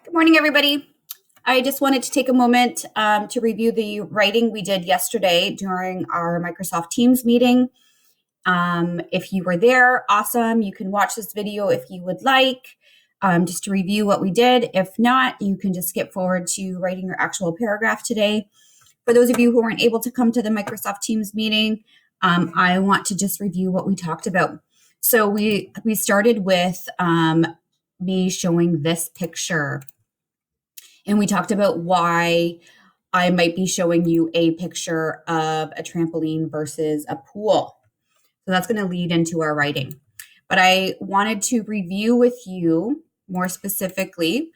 Good morning, everybody. I just wanted to take a moment to review the writing we did yesterday during our Microsoft Teams meeting. If you were there, awesome. You can watch this video if you would like, just to review what we did. If not, you can just skip forward to writing your actual paragraph today. For those of you who weren't able to come to the Microsoft Teams meeting, I want to just review what we talked about. So we started with me showing this picture. And we talked about why I might be showing you a picture of a trampoline versus a pool. So that's going to lead into our writing. But I wanted to review with you more specifically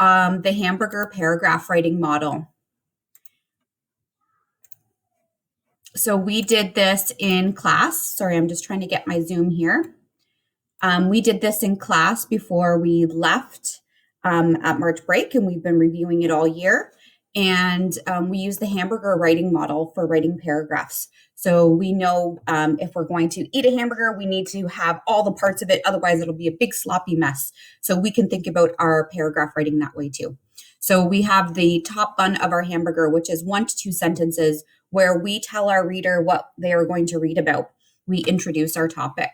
the Hamburger paragraph writing model. So we did this in class. Sorry, I'm just trying to get my Zoom here. We did this in class before we left at March break, and we've been reviewing it all year. And we use the Hamburger writing model for writing paragraphs. So we know if we're going to eat a hamburger, we need to have all the parts of it. Otherwise, it'll be a big sloppy mess. So we can think about our paragraph writing that way too. So we have the top bun of our hamburger, which is 1 to 2 sentences where we tell our reader what they are going to read about. We introduce our topic.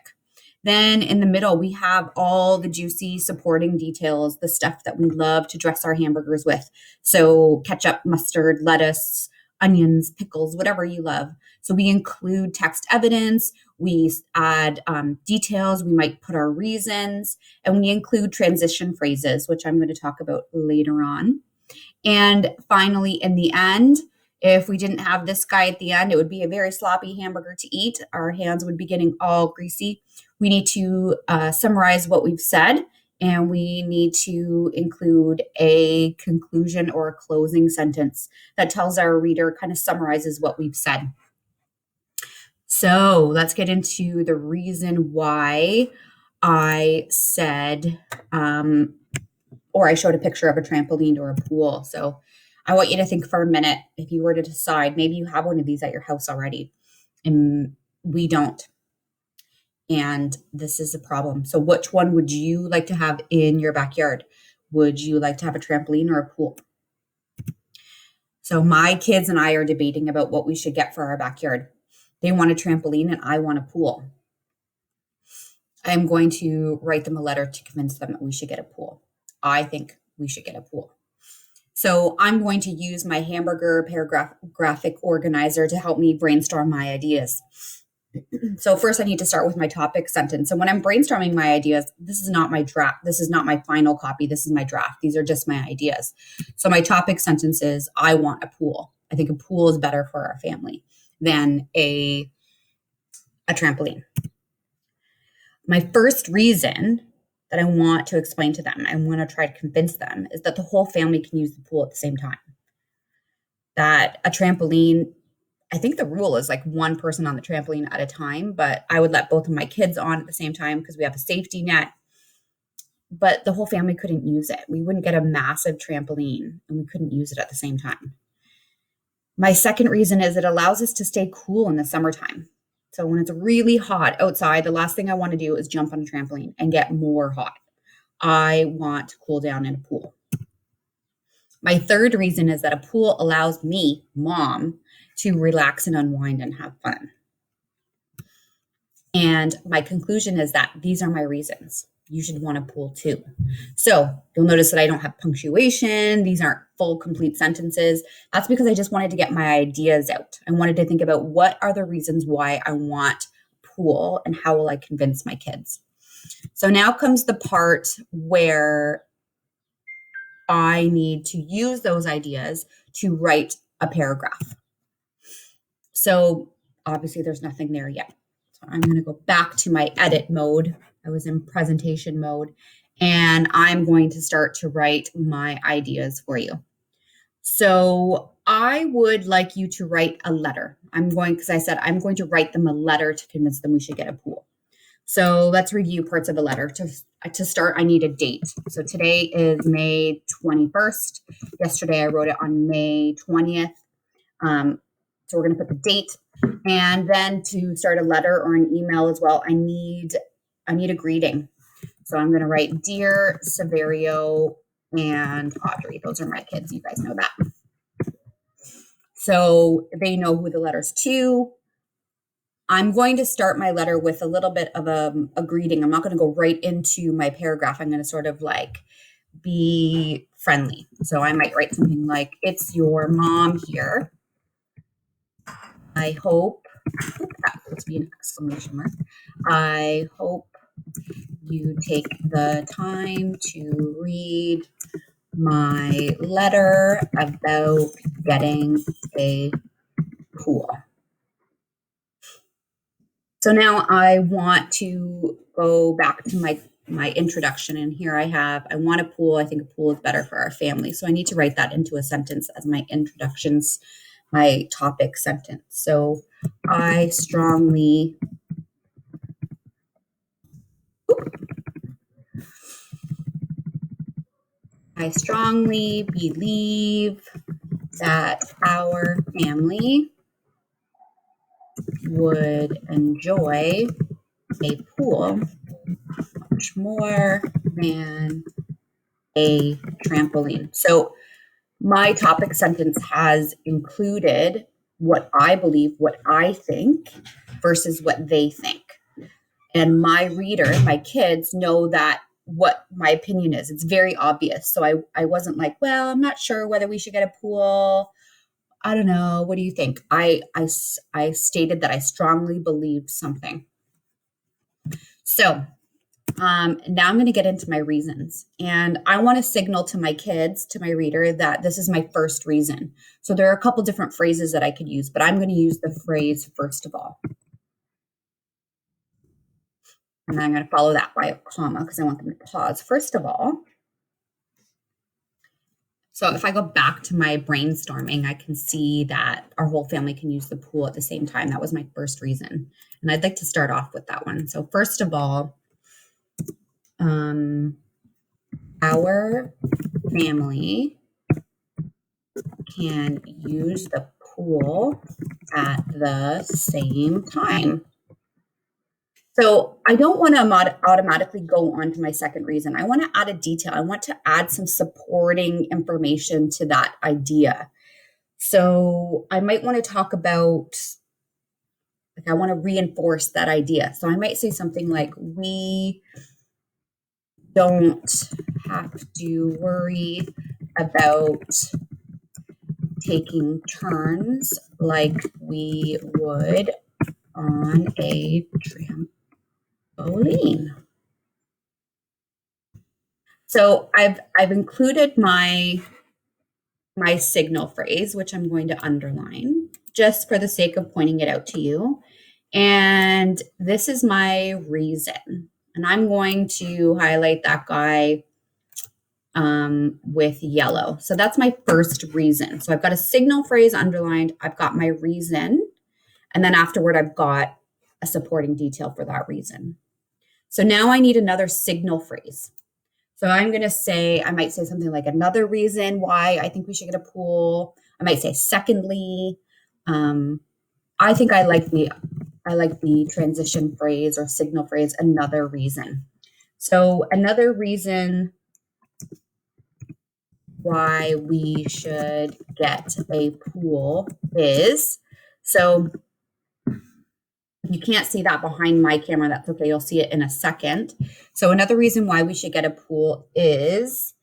Then in the middle, we have all the juicy supporting details, the stuff that we love to dress our hamburgers with. So ketchup, mustard, lettuce, onions, pickles, whatever you love. So we include text evidence, we add details, we might put our reasons, and we include transition phrases, which I'm going to talk about later on. And finally, in the end, if we didn't have this guy at the end, it would be a very sloppy hamburger to eat. Our hands would be getting all greasy. We need to summarize what we've said, and we need to include a conclusion or a closing sentence that tells our reader, kind of summarizes what we've said. So let's get into the reason why I said, or I showed a picture of a trampoline or a pool. So I want you to think for a minute, if you were to decide, maybe you have one of these at your house already, and we don't. And this is a problem. So which one would you like to have in your backyard? Would you like to have a trampoline or a pool? So my kids and I are debating about what we should get for our backyard. They want a trampoline and I want a pool. I'm going to write them a letter to convince them that we should get a pool. I think we should get a pool. So I'm going to use my Hamburger paragraph graphic organizer to help me brainstorm my ideas. So first I need to start with my topic sentence. And when I'm brainstorming my ideas, this is not my draft. This is not my final copy. This is my draft. These are just my ideas. So my topic sentence is, I want a pool. I think a pool is better for our family than a trampoline. My first reason that I want to explain to them, I want to try to convince them, is that the whole family can use the pool at the same time. That a trampoline, I think the rule is like one person on the trampoline at a time, but I would let both of my kids on at the same time because we have a safety net. But the whole family couldn't use it. We wouldn't get a massive trampoline and we couldn't use it at the same time. My second reason is it allows us to stay cool in the summertime. So when it's really hot outside, the last thing I want to do is jump on a trampoline and get more hot. I want to cool down in a pool. My third reason is that a pool allows me, mom, to relax and unwind and have fun. And my conclusion is that these are my reasons. You should want a pool too. So you'll notice that I don't have punctuation. These aren't full, complete sentences. That's because I just wanted to get my ideas out. I wanted to think about what are the reasons why I want a pool and how will I convince my kids. So now comes the part where I need to use those ideas to write a paragraph. So obviously there's nothing there yet. So I'm going to go back to my edit mode. I was in presentation mode, and I'm going to start to write my ideas for you. So I would like you to write a letter. Because I said I'm going to write them a letter to convince them we should get a pool. So let's review parts of a letter. To start, I need a date. So today is May 21st. Yesterday, I wrote it on May 20th. So we're going to put the date. And then to start a letter or an email as well, I need a greeting. So I'm going to write, Dear Severio and Audrey. Those are my kids. You guys know that. So they know who the letter's to. I'm going to start my letter with a little bit of a greeting. I'm not going to go right into my paragraph. I'm going to sort of like be friendly. So I might write something like, it's your mom here. I hope, that would be an exclamation mark. I hope you take the time to read my letter about getting a pool. So now I want to go back to my introduction, and here I want a pool. I think a pool is better for our family. So I need to write that into a sentence as my introductions, my topic sentence. So I strongly believe that our family would enjoy a pool much more than a trampoline. So my topic sentence has included what I believe, what I think, versus what they think. And my reader, my kids, know that what my opinion is. It's very obvious. So I wasn't like, well, I'm not sure whether we should get a pool. I don't know. What do you think? I stated that I strongly believed something. So now I'm going to get into my reasons. And I want to signal to my kids, to my reader, that this is my first reason. So there are a couple different phrases that I could use, but I'm going to use the phrase first of all. And I'm going to follow that by a comma because I want them to pause. First of all. So if I go back to my brainstorming, I can see that our whole family can use the pool at the same time. That was my first reason. And I'd like to start off with that one. So first of all, our family can use the pool at the same time. So I don't want to automatically go on to my second reason. I want to add a detail. I want to add some supporting information to that idea. So I might want to talk about, like, I want to reinforce that idea. So I might say something like, we don't have to worry about taking turns like we would on a trampoline. So I've included my signal phrase, which I'm going to underline just for the sake of pointing it out to you. And this is my reason. And I'm going to highlight that guy with yellow. So that's my first reason. So I've got a signal phrase underlined. I've got my reason. And then afterward, I've got a supporting detail for that reason. So now I need another signal phrase. So I'm going to say, I might say something like another reason why I think we should get a pool. I might say secondly. I think I like the transition phrase or signal phrase, another reason. So another reason why we should get a pool is, so you can't see that behind my camera. That's okay. You'll see it in a second. So another reason why we should get a pool is,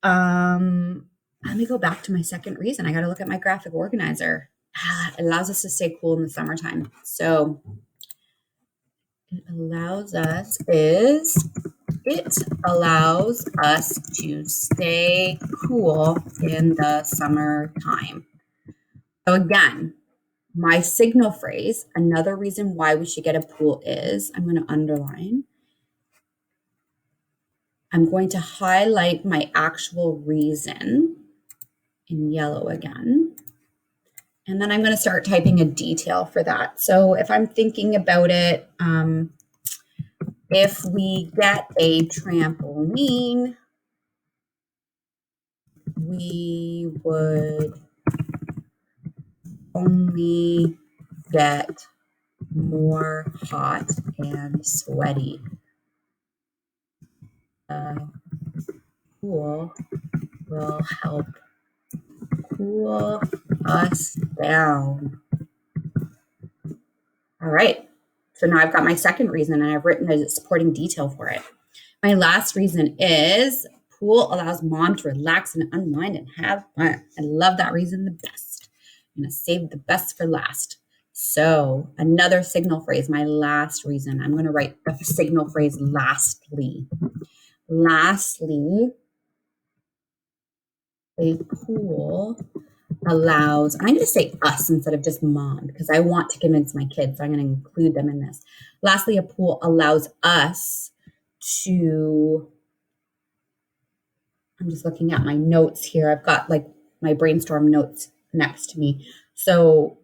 let me go back to my second reason. I got to look at my graphic organizer. It allows us to stay cool in the summertime. So it allows us to stay cool in the summertime. So again, my signal phrase, another reason why we should get a pool is, I'm going to underline. I'm going to highlight my actual reason in yellow again. And then I'm going to start typing a detail for that. So if I'm thinking about it, if we get a trampoline, we would only get more hot and sweaty. pool will help cool us down. All right. So now I've got my second reason and I've written a supporting detail for it. My last reason is pool allows mom to relax and unwind and have fun. I love that reason the best. I'm going to save the best for last. So another signal phrase, my last reason. I'm going to write the signal phrase lastly. Lastly, a pool allows, I'm going to say us instead of just mom because I want to convince my kids. So I'm going to include them in this. Lastly, a pool allows us to, I'm just looking at my notes here. I've got like my brainstorm notes next to me. So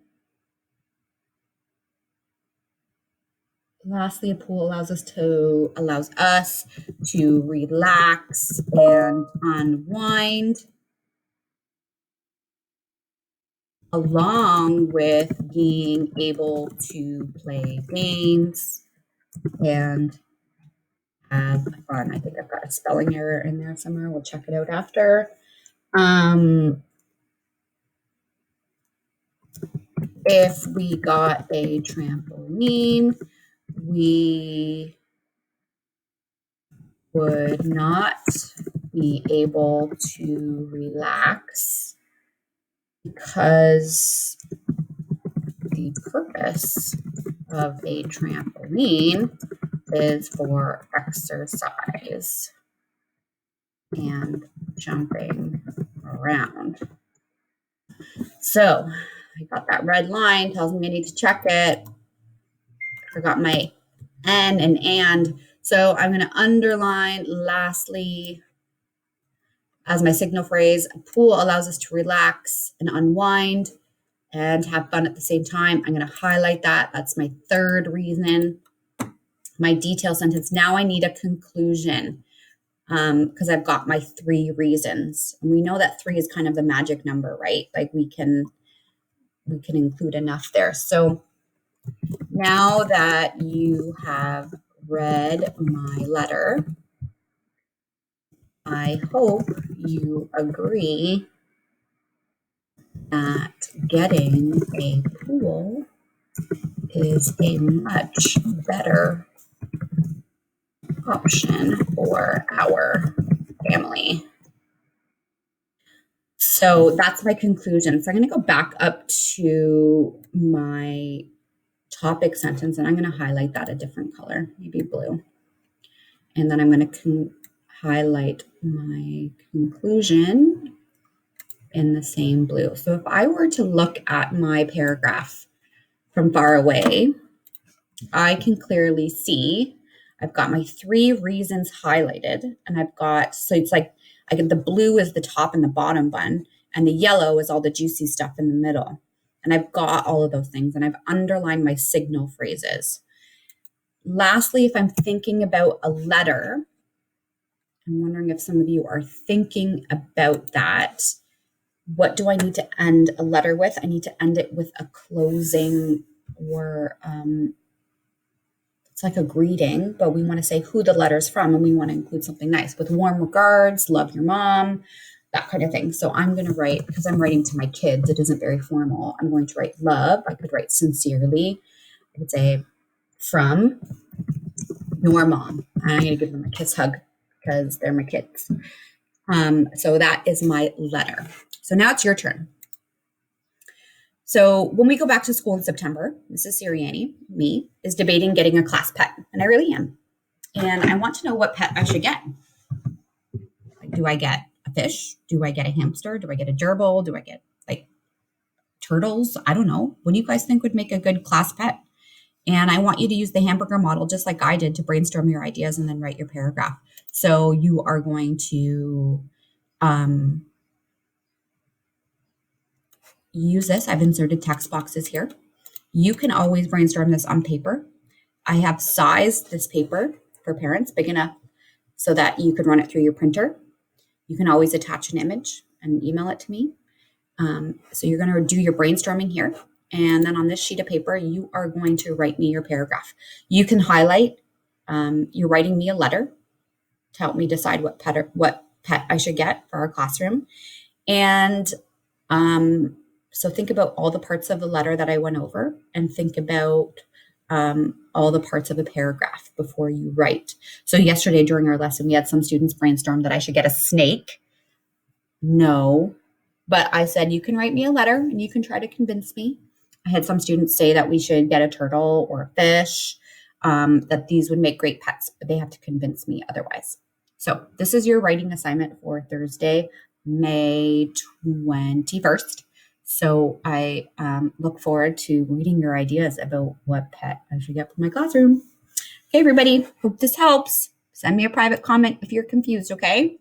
lastly, a pool allows us to relax and unwind, along with being able to play games and have fun. I think I've got a spelling error in there somewhere. We'll check it out after. If we got a trampoline, we would not be able to relax because the purpose of a trampoline is for exercise and jumping around. So I got that red line, tells me I need to check it. Forgot my N and. So I'm going to underline lastly as my signal phrase. A pool allows us to relax and unwind and have fun at the same time. I'm going to highlight that. That's my third reason. My detail sentence. Now I need a conclusion because I've got my three reasons. And we know that 3 is kind of the magic number, right? Like we can include enough there. So now that you have read my letter, I hope you agree that getting a pool is a much better option for our family. So that's my conclusion. So I'm going to go back up to my topic sentence and I'm going to highlight that a different color, maybe blue. And then I'm going to highlight my conclusion in the same blue. So if I were to look at my paragraph from far away, I can clearly see I've got my 3 reasons highlighted, and I've got, so it's like I get the blue is the top and the bottom one, and the yellow is all the juicy stuff in the middle. And I've got all of those things, and I've underlined my signal phrases. Lastly, if I'm thinking about a letter, I'm wondering if some of you are thinking about that. What do I need to end a letter with? I need to end it with a closing or it's like a greeting, but we want to say who the letter's from and we want to include something nice with warm regards, love your mom, that kind of thing. So I'm going to write, because I'm writing to my kids, it isn't very formal. I'm going to write love. I could write sincerely. I could say from your mom. I'm going to give them a kiss hug because they're my kids. So that is my letter. So now it's your turn. So when we go back to school in September, Mrs. Sirianni, me, is debating getting a class pet, and I really am. And I want to know what pet I should get. Like, do I get a fish? Do I get a hamster? Do I get a gerbil? Do I get like turtles? I don't know. What do you guys think would make a good class pet? And I want you to use the hamburger model just like I did to brainstorm your ideas and then write your paragraph. So you are going to use this. I've inserted text boxes here. You can always brainstorm this on paper. I have sized this paper for parents big enough so that you could run it through your printer. You can always attach an image and email it to me. So you're going to do your brainstorming here. And then on this sheet of paper, you are going to write me your paragraph. You can highlight, you're writing me a letter to help me decide what pet I should get for our classroom. And so think about all the parts of the letter that I went over and think about all the parts of a paragraph before you write. So yesterday during our lesson, we had some students brainstorm that I should get a snake. No, but I said, you can write me a letter and you can try to convince me. I had some students say that we should get a turtle or a fish, that these would make great pets, but they have to convince me otherwise. So this is your writing assignment for Thursday, May 21st. So I look forward to reading your ideas about what pet I should get for my classroom. Okay, everybody, hope this helps. Send me a private comment if you're confused, okay?